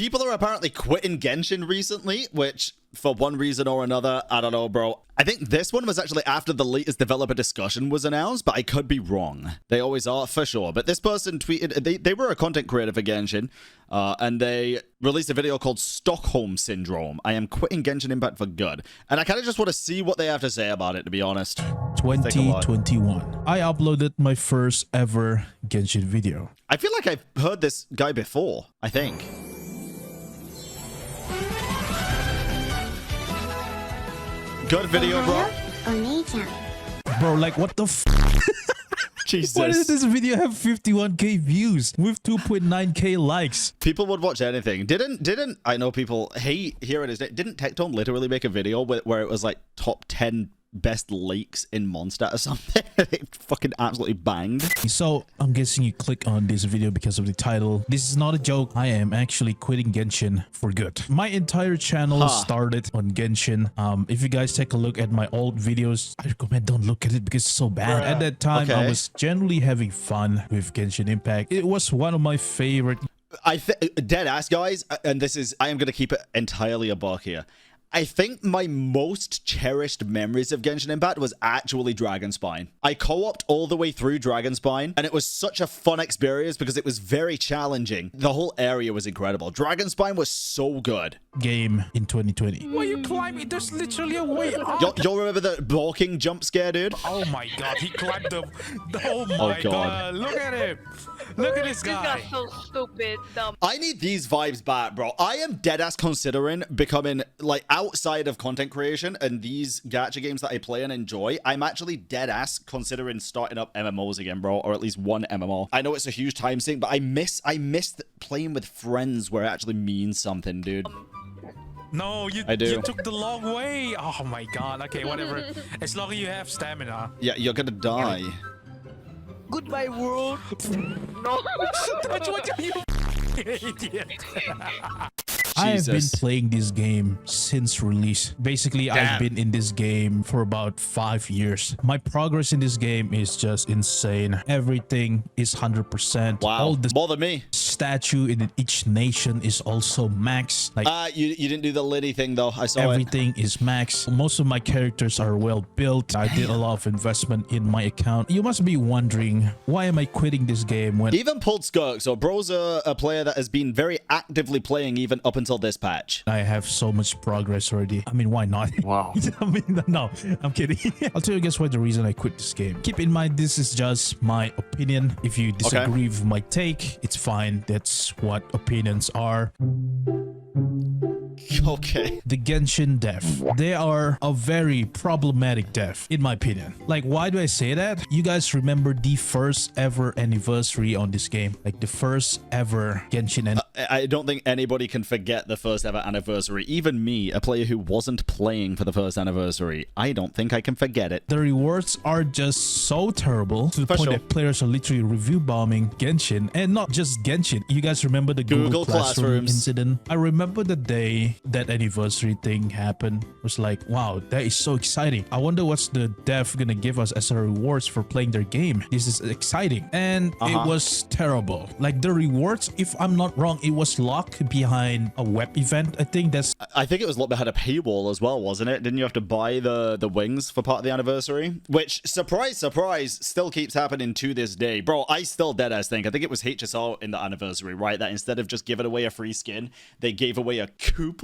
People are apparently quitting Genshin recently, which for one reason or another, I don't know, bro. I think this one was actually after the latest developer discussion was announced, but I could be wrong. They always are, for sure. But this person tweeted, they were a content creator for Genshin, and they released a video called Stockholm Syndrome. I am quitting Genshin Impact for good. And I kind of just want to see what they have to say about it, to be honest. 2021. I uploaded my first ever Genshin video. I feel like I've heard this guy before, I think. Good video, bro. Bro, like, what the f? Jesus. Why does this video have 51k views with 2.9k likes? People would watch anything. Didn't I know people hate hearing his name? Didn't Tectone literally make a video where it was like top 10 best leaks in Mondstadt or something? It fucking absolutely banged. So I'm guessing you click on this video because of the title. This is not a joke. I am actually quitting Genshin for good. My entire channel started on Genshin. If you guys take a look at my old videos, I recommend don't look at it because it's so bad. At that time, I was generally having fun with Genshin Impact. It was one of my favorite. Dead ass, guys, and this is, I am going to keep it entirely a buck here. I think my most cherished memories of Genshin Impact was actually Dragonspine. I co-opted all the way through Dragonspine, and it was such a fun experience because it was very challenging. The whole area was incredible. Dragonspine was so good. Game in 2020. Why you climbing? There's literally a way up. You'll remember the balking jump scare, dude? Oh my god, he climbed the... Oh my god. Look at him. Look at this guy. This guy's so stupid, dumb. I need these vibes back, bro. I am deadass considering becoming, like, outside of content creation and these gacha games that I play and enjoy, I'm actually deadass considering starting up MMOs again, bro, or at least one MMO. I know it's a huge time sink, but I miss playing with friends where it actually means something, dude. No, you took the long way. Oh my god. Okay, whatever. As long as you have stamina. Yeah, you're gonna die. Goodbye, world. No. That's what you idiot. I have been playing this game since release. Basically, I've been in this game for about 5 years. My progress in this game is just insane. Everything is 100%. Wow, all the more than me. Statue in each nation is also max. Like, you didn't do the Liddy thing though. I saw everything is max. Most of my characters are well built. I did a lot of investment in my account. You must be wondering, why am I quitting this game when even pulled Skirk? So bro's a player that has been very actively playing even up until this patch. I have so much progress already. I mean, why not? Wow. I mean, no, I'm kidding. I'll tell you guys what the reason I quit this game. Keep in mind, this is just my opinion. If you disagree with my take, it's fine. That's what opinions are. Okay. The Genshin dev. They are a very problematic dev, in my opinion. Like, why do I say that? You guys remember the first ever anniversary on this game? Like, the first ever Genshin. I don't think anybody can forget the first ever anniversary. Even me, a player who wasn't playing for the first anniversary, I don't think I can forget it. The rewards are just so terrible to the point that players are literally review bombing Genshin. And not just Genshin. You guys remember the Google Classroom incident? I remember the day that anniversary thing happened. It was like, wow, that is so exciting. I wonder what's the dev gonna give us as a rewards for playing their game. This is exciting. And it was terrible. Like, the rewards, if I'm not wrong, it was locked behind a web event. I think it was locked behind a paywall as well, wasn't it? Didn't you have to buy the wings for part of the anniversary? Which, surprise, surprise, still keeps happening to this day. Bro, I still deadass think. I think it was HSR in the anniversary, right? That instead of just giving away a free skin, they gave away a coupon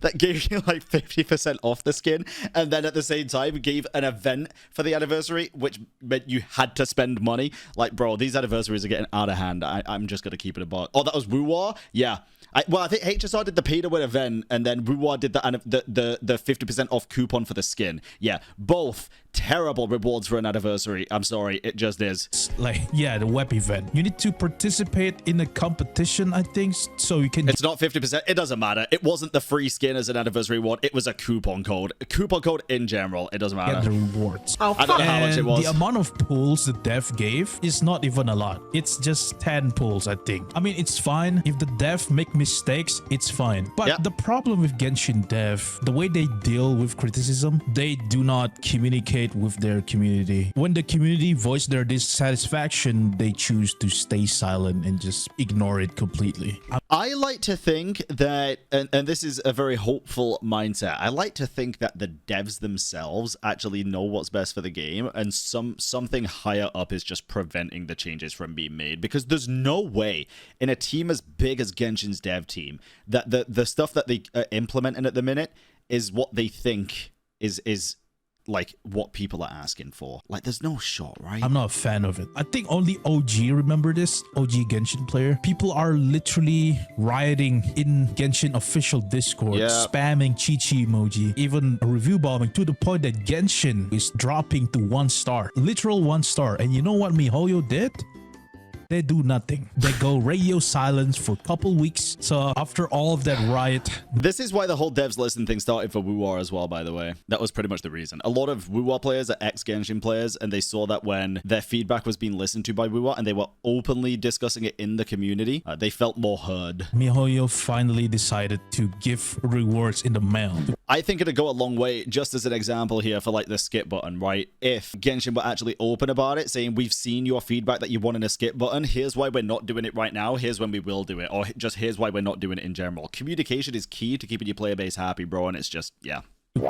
that gave you like 50% off the skin, and then at the same time gave an event for the anniversary, which meant you had to spend money. Like, bro, these anniversaries are getting out of hand. I'm just gonna keep it a buck. Oh, that was Wuwa? Yeah. I think HSR did the pay to win event, and then Wuwa did the 50% off coupon for the skin. Yeah, both terrible rewards for an anniversary. I'm sorry, it just is. Like, yeah, the web event. You need to participate in a competition, I think, so you can... It's not 50%. It doesn't matter. It wasn't the free skin as an anniversary reward. It was a coupon code. A coupon code in general. It doesn't matter. Get the rewards. I don't know how much it was. The amount of pulls the dev gave is not even a lot. It's just 10 pulls, I think. I mean, it's fine if the dev make mistakes, it's fine. But Yep. the problem with Genshin Dev, the way they deal with criticism, they do not communicate with their community. When the community voice their dissatisfaction, they choose to stay silent and just ignore it completely. I like to think that, and this is a very hopeful mindset, I like to think that the devs themselves actually know what's best for the game, and something higher up is just preventing the changes from being made, because there's no way in a team as big as Genshin's dev team that the stuff that they are implementing at the minute is what they think is like what people are asking for. Like, there's no shot, right? I'm not a fan of it. I think only OG remember this, OG Genshin player. People are literally rioting in Genshin official Discord, spamming Chi-Chi emoji, even review bombing to the point that Genshin is dropping to 1 star, literal 1 star. And you know what MiHoYo did? They do nothing. They go radio silence for a couple weeks. So after all of that riot... This is why the whole devs listen thing started for WooWar as well, by the way. That was pretty much the reason. A lot of WooWar players are ex-Genshin players, and they saw that when their feedback was being listened to by WooWar and they were openly discussing it in the community, they felt more heard. MiHoYo finally decided to give rewards in the mail. I think it'd go a long way, just as an example here for like the skip button, right? If Genshin were actually open about it, saying, we've seen your feedback that you want in a skip button, here's why we're not doing it right now, here's when we will do it, or just here's why we're not doing it in general. Communication is key to keeping your player base happy, bro, and it's just, yeah.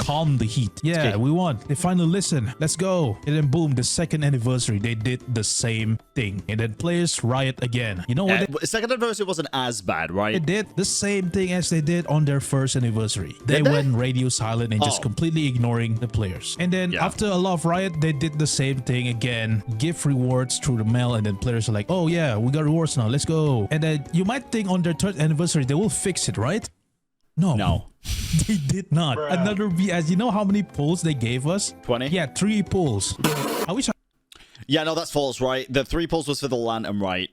Calm the heat. Yeah, we won. They finally listen. Let's go. And then boom, the 2nd anniversary, they did the same thing. And then players riot again. You know what? Second anniversary wasn't as bad, right? They did the same thing as they did on their 1st anniversary. They went radio silent and just completely ignoring the players. And then after a lot of riot, they did the same thing again. Give rewards through the mail, and then players are like, oh yeah, we got rewards now. Let's go. And then you might think on their 3rd anniversary, they will fix it, right? No. They did not. Another BS. You know how many polls they gave us? 20? Yeah, 3 polls. I wish Yeah, no, that's false, right? The 3 polls was for the Lantern, right?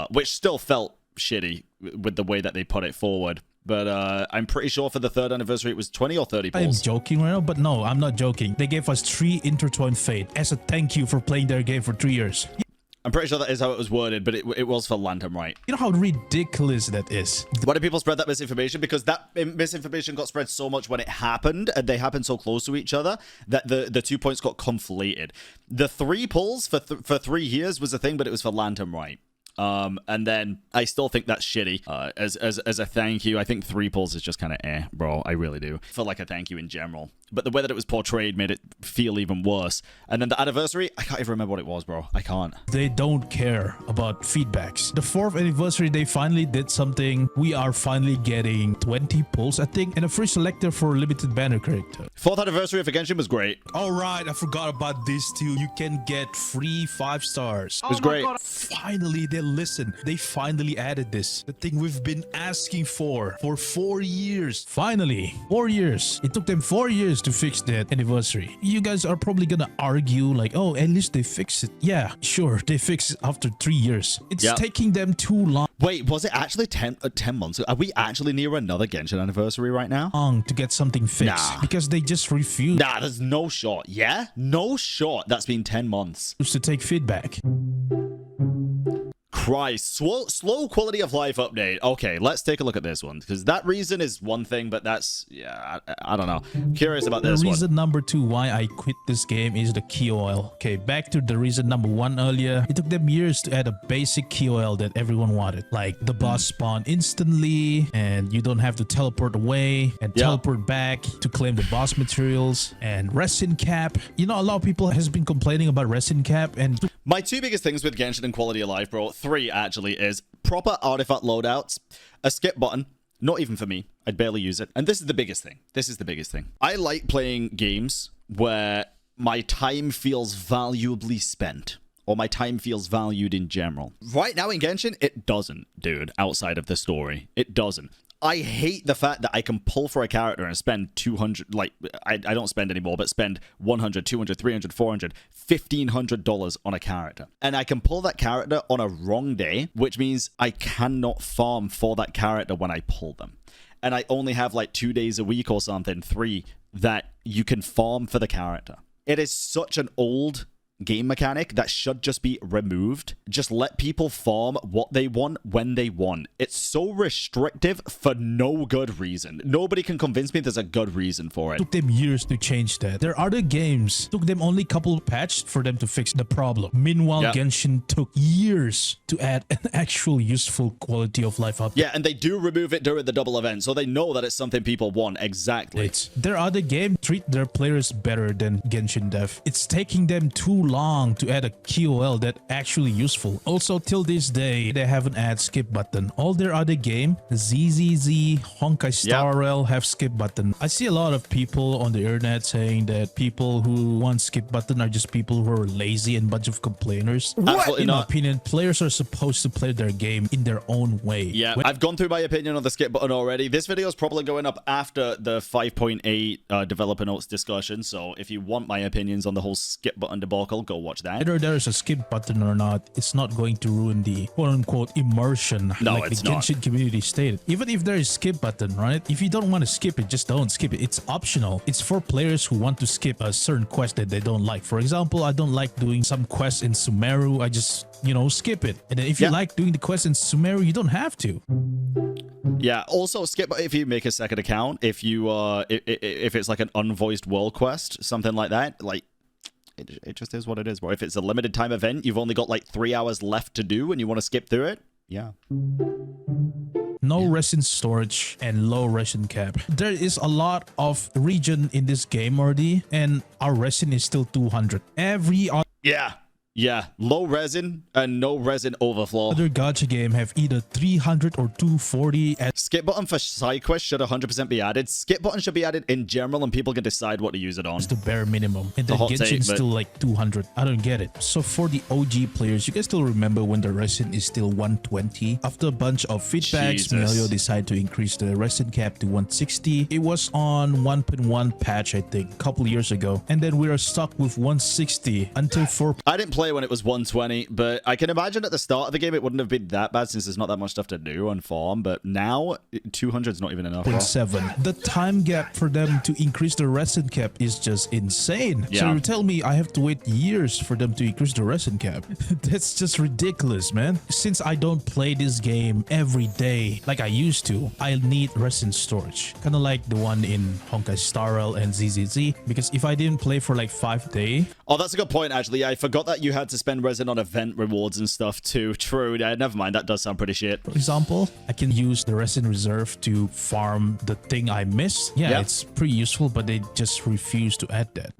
Which still felt shitty with the way that they put it forward. But I'm pretty sure for the 3rd anniversary, it was 20 or 30 polls. I'm joking right now, but no, I'm not joking. They gave us 3 intertwined fate as a thank you for playing their game for 3 years. I'm pretty sure that is how it was worded, but it was for Lantern, right? You know how ridiculous that is? Why do people spread that misinformation? Because that misinformation got spread so much when it happened, and they happened so close to each other, that the 2 points got conflated. The 3 pulls for 3 years was a thing, but it was for Lantern, right? And then I still think that's shitty. As a thank you, I think 3 pulls is just kind of bro. I really do. For like a thank you in general. But the way that it was portrayed made it feel even worse. And then the anniversary, I can't even remember what it was, bro. I can't. They don't care about feedbacks. The 4th anniversary, they finally did something. We are finally getting 20 pulls, I think, and a free selector for limited banner character. 4th anniversary for Genshin was great. All right, I forgot about this too. You can get free 5 stars. It was great. God. Finally, they listened. They finally added this. The thing we've been asking for 4 years. Finally, 4 years. It took them 4 years to fix that anniversary. You guys are probably gonna argue like, oh, at least they fixed it. Yeah, sure, they fixed it after 3 years. It's taking them too long. Wait, was it actually 10 months? Are we actually near another Genshin anniversary right now? To get something fixed because they just refuse. Nah, there's no shot. Yeah? No shot. That's been 10 months. To take feedback. Christ. Slow quality of life update. Okay, let's take a look at this one, because that reason is one thing, but that's, yeah, I don't know. Curious about this one. The reason number 2 why I quit this game is the key oil. Okay, back to the reason number 1 earlier. It took them years to add a basic key oil that everyone wanted. Like the boss spawn instantly, and you don't have to teleport away and teleport back to claim the boss materials, and resin cap. You know, a lot of people has been complaining about resin cap, and my 2 biggest things with Genshin and quality of life, bro, 3 actually, is proper artifact loadouts, a skip button, not even for me, I'd barely use it, and this is the biggest thing. This is the biggest thing. I like playing games where my time feels valuably spent, or my time feels valued in general. Right now in Genshin, it doesn't, dude, outside of the story. It doesn't. I hate the fact that I can pull for a character and spend 200, like, I don't spend anymore, but spend 100, 200, 300, 400, $1,500 on a character. And I can pull that character on a wrong day, which means I cannot farm for that character when I pull them. And I only have like 2 days a week or something, 3, that you can farm for the character. It is such an old game mechanic that should just be removed. Just let people farm what they want when they want. It's so restrictive for no good reason. Nobody can convince me there's a good reason for it. Took them years to change that. There are other games took them only a couple patches for them to fix the problem. Meanwhile, Genshin took years to add an actual useful quality of life update. Yeah, and they do remove it during the double event, so they know that it's something people want. Exactly. Their other game treat their players better than Genshin Dev. It's taking them too long to add a QOL that actually useful. Also, till this day, they haven't added skip button. All their other game, ZZZ, Honkai Star Rail have skip button. I see a lot of people on the internet saying that people who want skip button are just people who are lazy and bunch of complainers. Absolutely in not. my opinion, players are supposed to play their game in their own way. Yeah, I've gone through my opinion on the skip button already. This video is probably going up after the 5.8 developer notes discussion, so if you want my opinions on the whole skip button debacle, go watch that. Whether there's a skip button or not, it's not going to ruin the quote-unquote immersion like the Genshin community stated. Even if there is skip button, right? If you don't want to skip it, just don't skip it. It's optional. It's for players who want to skip a certain quest that they don't like. For example, I don't like doing some quest in Sumeru. I just, skip it. And then if you like doing the quest in Sumeru, you don't have to. Yeah, also skip if you make a second account, if you if it's like an unvoiced world quest, something like that, like it just is what it is, bro. If it's a limited time event, you've only got like 3 hours left to do and you want to skip through it, No resin storage and low resin cap. There is a lot of region in this game already, and our resin is still 200. Every other low resin and no resin overflow. other gacha game have either 300 or 240. Skip button for side quests should 100% be added. Skip button should be added in general and people can decide what to use it on. It's the bare minimum. And then Genshin is still like 200. I don't get it. So for the OG players, you guys still remember when the resin is still 120? After a bunch of feedbacks, Melio decided to increase the resin cap to 160. It was on 1.1 patch, I think, a couple years ago. And then we are stuck with 160 until 4. I didn't play when it was 120, but I can imagine at the start of the game it wouldn't have been that bad since there's not that much stuff to do on farm, but now 200 is not even enough. 0.7. The time gap for them to increase the resin cap is just insane. So you tell me I have to wait years for them to increase the resin cap. That's just ridiculous, man. Since I don't play this game every day like I used to, I need resin storage. Kind of like the one in Honkai Star Rail and ZZZ, because if I didn't play for like 5 days... Oh, that's a good point, actually. I forgot that you had to spend resin on event rewards and stuff too. True. Yeah, never mind. That does sound pretty shit. For example, I can use the resin reserve to farm the thing I missed. Yeah, it's pretty useful, but they just refuse to add that.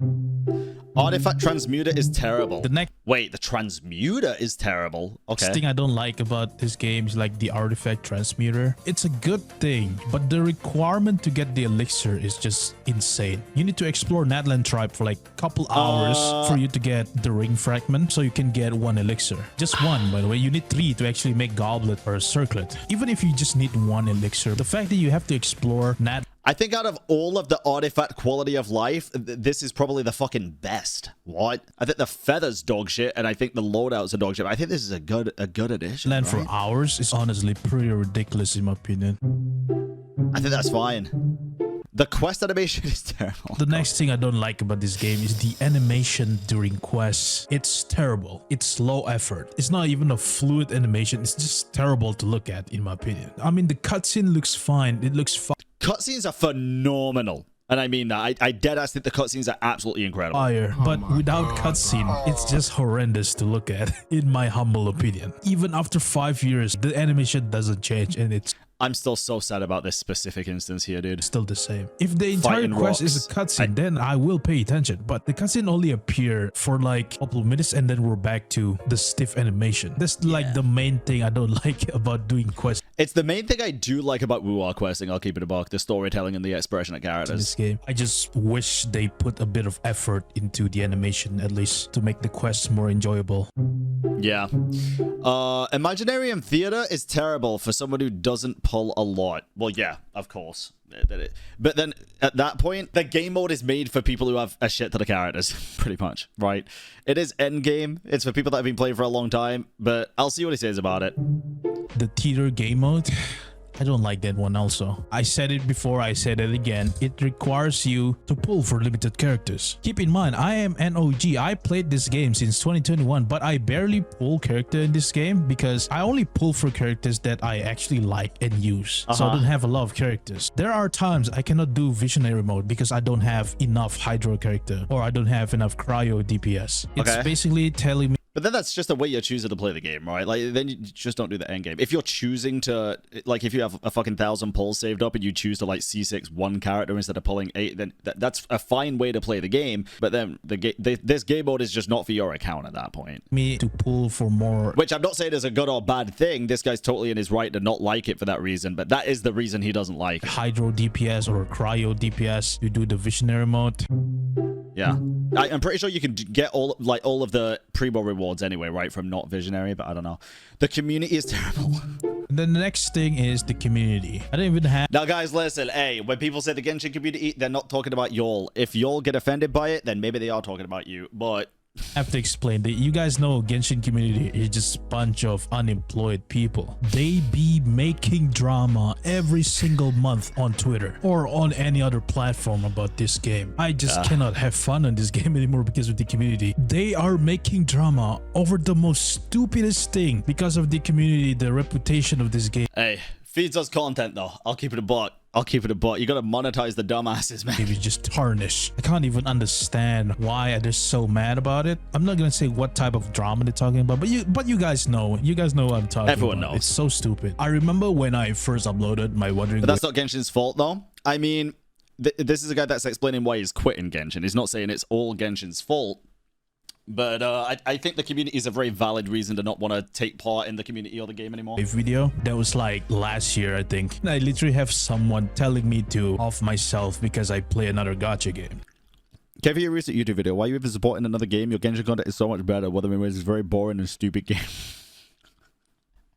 Artifact transmuter is terrible. Wait, the transmuter is terrible. Okay. The thing I don't like about this game is like the artifact transmuter. It's a good thing, but the requirement to get the elixir is just insane. You need to explore Natlan tribe for like a couple hours for you to get the ring fragment, so you can get 1 elixir. Just 1, by the way. You need 3 to actually make goblet or circlet. Even if you just need 1 elixir, the fact that you have to explore I think out of all of the artifact quality of life, this is probably the fucking best. What? I think the feathers dog shit, and I think the loadouts are dog shit. I think this is a good addition. Land for hours is honestly pretty ridiculous in my opinion. I think that's fine. The quest animation is terrible. The next thing I don't like about this game is the animation during quests. It's terrible. It's low effort. It's not even a fluid animation. It's just terrible to look at, in my opinion. I mean, the cutscene looks fine. It looks fine. Cutscenes are phenomenal. And I mean that. I deadass think the cutscenes are absolutely incredible. But without cutscene, it's just horrendous to look at, in my humble opinion. Even after 5 years, the animation doesn't change, and it's... I'm still so sad about this specific instance here, dude. Still the same. If the entire quest is a cutscene, then I will pay attention. But the cutscene only appear for like a couple of minutes, and then we're back to the stiff animation. That's like the main thing I don't like about doing quests. It's the main thing I do like about Wuar questing. I'll keep it a buck. The storytelling and the expression of characters. In this game, I just wish they put a bit of effort into the animation, at least, to make the quests more enjoyable. Yeah. Imaginarium Theater is terrible for someone who doesn't pull a lot. Well, yeah, of course. But then at that point, the game mode is made for people who have a shit ton of characters, pretty much, right? It is Endgame. It's for people that have been playing for a long time, but I'll see what he says about it. The theater game mode, I don't like that one also. I said it before, I said it again. It requires you to pull for limited characters. Keep in mind, I am an OG. I played this game since 2021, but I barely pull character in this game because I only pull for characters that I actually like and use. So I don't have a lot of characters. There are times I cannot do visionary mode because I don't have enough hydro character or I don't have enough cryo DPS. It's basically telling me. But then that's just the way you're choosing to play the game, right? Like, then you just don't do the end game. If you're choosing to, like, if you have a fucking 1,000 pulls saved up and you choose to, like, C6 one character instead of pulling 8, then that's a fine way to play the game. But then this game mode is just not for your account at that point. Me to pull for more. Which I'm not saying is a good or bad thing. This guy's totally in his right to not like it for that reason. But that is the reason he doesn't like it. Hydro DPS or cryo DPS. You do the visionary mode. Yeah, I'm pretty sure you can get all of the primo rewards anyway, right, from not visionary, but I don't know. The community is terrible. Then the next thing is the community. I don't even have. Now, guys, listen. Hey, when people say the Genshin community, they're not talking about y'all. If y'all get offended by it, then maybe they are talking about you. But I have to explain that you guys know Genshin community is just a bunch of unemployed people. They be making drama every single month on Twitter or on any other platform about this game. I just cannot have fun on this game anymore because of the community. They are making drama over the most stupidest thing because of the community, the reputation of this game. Hey, feeds us content though. I'll keep it a buck. I'll keep it a butt. You gotta monetize the dumbasses, man. It was just tarnished. I can't even understand why they're so mad about it. I'm not gonna say what type of drama they're talking about, but you guys know. You guys know what I'm talking about. Everyone knows. It's so stupid. I remember when I first uploaded my Wondering. But that's not Genshin's fault, though. I mean, this is a guy that's explaining why he's quitting Genshin. He's not saying it's all Genshin's fault. But I think the community is a very valid reason to not want to take part in the community or the game anymore. A video that was like last year, I think. I literally have someone telling me to off myself because I play another gacha game. Kevin, your recent YouTube video, why are you even supporting another game? Your Genshin content is so much better. Wuthering Waves is a very boring and stupid game.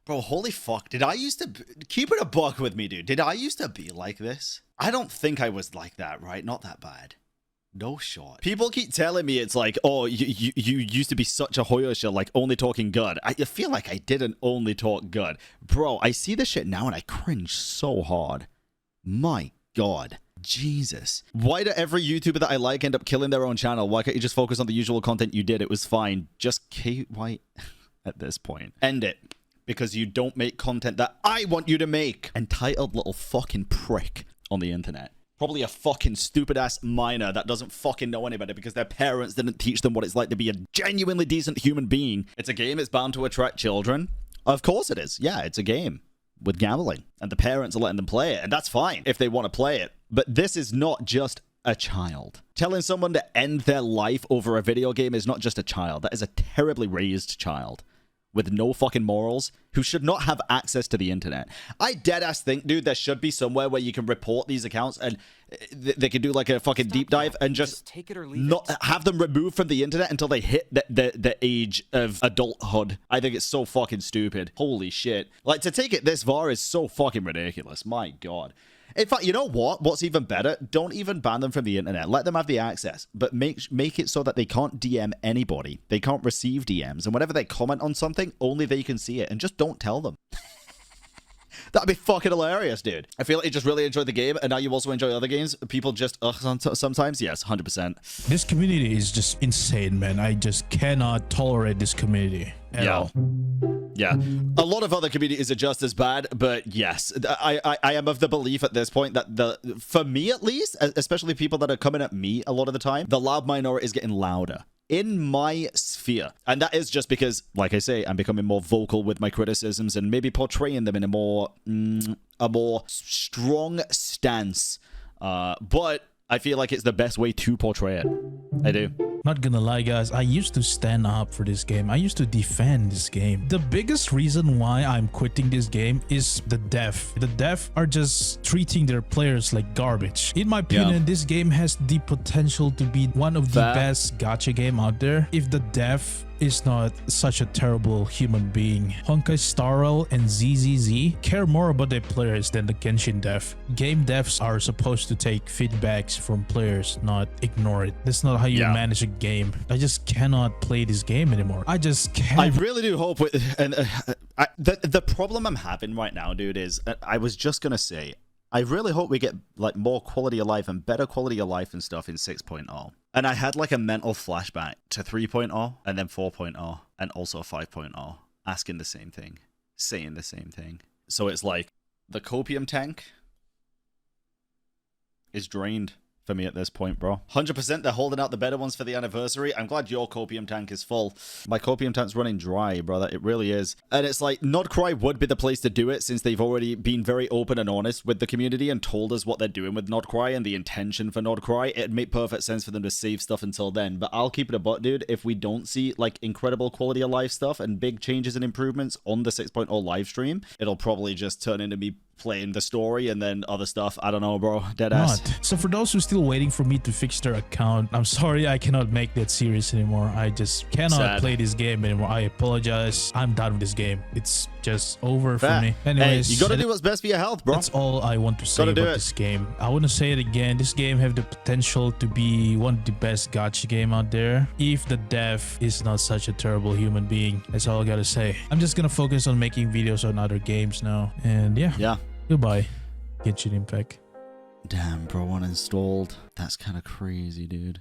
Bro, holy fuck. Did I used to... Keep it a buck with me, dude. Did I used to be like this? I don't think I was like that, right? Not that bad. No shot. People keep telling me it's like, oh, you used to be such a hoyosha, like only talking good. I feel like I didn't only talk good. Bro, I see this shit now and I cringe so hard. My God. Jesus. Why do every YouTuber that I like end up killing their own channel? Why can't you just focus on the usual content you did? It was fine. Just why at this point. End it. Because you don't make content that I want you to make. Entitled little fucking prick on the internet. Probably a fucking stupid-ass minor that doesn't fucking know any better because their parents didn't teach them what it's like to be a genuinely decent human being. It's a game, it's bound to attract children. Of course it is. Yeah, it's a game with gambling. And the parents are letting them play it. And that's fine if they want to play it. But this is not just a child. Telling someone to end their life over a video game is not just a child. That is a terribly raised child. With no fucking morals, who should not have access to the internet. I deadass think, dude, there should be somewhere where you can report these accounts and they can do like a fucking deep dive and just take it or leave not it. Have them removed from the internet until they hit the age of adulthood. I think it's so fucking stupid. Holy shit. Like, to take it this far is so fucking ridiculous. My God. In fact, you know what? What's even better? Don't even ban them from the internet. Let them have the access, but make it so that they can't DM anybody. They can't receive DMs, and whenever they comment on something, only they can see it, and just don't tell them. That'd be fucking hilarious, dude. I feel like you just really enjoyed the game, and now you also enjoy other games. People just, sometimes, yes, 100%. This community is just insane, man. I just cannot tolerate this community at all. Yeah, a lot of other communities are just as bad, but yes, I am of the belief at this point that for me at least, especially people that are coming at me a lot of the time, the loud minority is getting louder in my sphere. And that is just because, like I say, I'm becoming more vocal with my criticisms and maybe portraying them in a more strong stance. But I feel like it's the best way to portray it. I do. Not gonna lie, guys, I used to stand up for this game. I used to defend this game. The biggest reason why I'm quitting this game is the dev. The dev are just treating their players like garbage. In my opinion, this game has the potential to be one of the best gacha game out there if the dev is not such a terrible human being. Honkai Starl and ZZZ care more about their players than the Genshin dev. Game devs are supposed to take feedbacks from players, not ignore it. That's not how you manage a game. I just cannot play this game anymore. I just can't. I really do hope the problem I'm having right now, dude, is I was just gonna say, I really hope we get like more quality of life and better quality of life and stuff in 6.0. And I had like a mental flashback to 3.0 and then 4.0 and also 5.0, asking the same thing, saying the same thing. So it's like the copium tank is drained for me at this point, bro. 100% they're holding out the better ones for the anniversary. I'm glad your copium tank is full. My copium tank's running dry, brother. It really is. And it's like, Nodcry would be the place to do it since they've already been very open and honest with the community and told us what they're doing with Nodcry and the intention for Nodcry. It'd make perfect sense for them to save stuff until then. But I'll keep it a butt, dude. If we don't see like incredible quality of life stuff and big changes and improvements on the 6.0 live stream, it'll probably just turn into me playing the story and then other stuff. I don't know, bro. Deadass. So for those who are still waiting for me to fix their account, I'm sorry I cannot make that series anymore. I just cannot play this game anymore. I apologize. I'm done with this game. It's just over for me. Anyways, hey, you gotta do what's best for your health, bro. That's all I want to say about this game. I want to say it again. This game have the potential to be one of the best gacha game out there if the dev is not such a terrible human being. That's all I gotta say. I'm just gonna focus on making videos on other games now. And yeah. Goodbye, Genshin Impact. Damn, bro, uninstalled. That's kind of crazy, dude.